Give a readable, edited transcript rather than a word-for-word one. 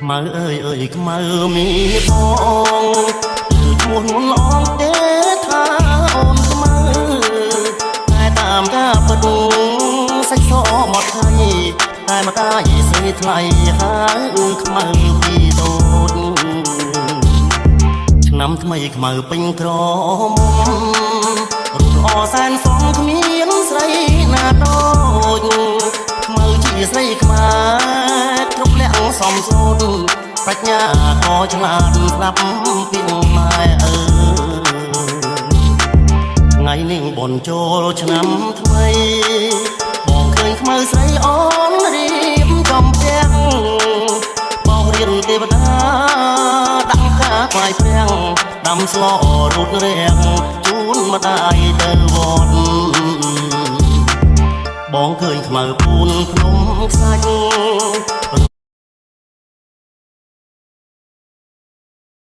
ម៉ៅអើយអើយខ្មៅមានបងគឺឈ្មោះនួនអងទេថាអូនខ្មៅតែតាមការផ្ដួងសាច់សមកថៃតែមកได้ស្រីថ្លៃហើយខ្មៅពីតូចឆ្នាំថ្មីខ្មៅពេញក្រមុំរូបល្អសែនសងគ្មានស្រីណាដូចខ្មៅជាស្រីខ្មែរគ្រប់លក្ខសំសូនប្រាជ្ញាក៏ឆ្លាតស្ដាប់ពីម៉ែអើថ្ងៃនេះបនចូលឆ្នាំថ្មីបងឃើញខ្មៅស្រីអូនរៀបចំផ្ទះបោះរៀនទេវតាដាក់ការថ្វាយព្រះដាំស្លរូតរាំងជូនម្ដាយទៅវត្តបងឃើញខ្មៅពូនភ្នំខ្សាច់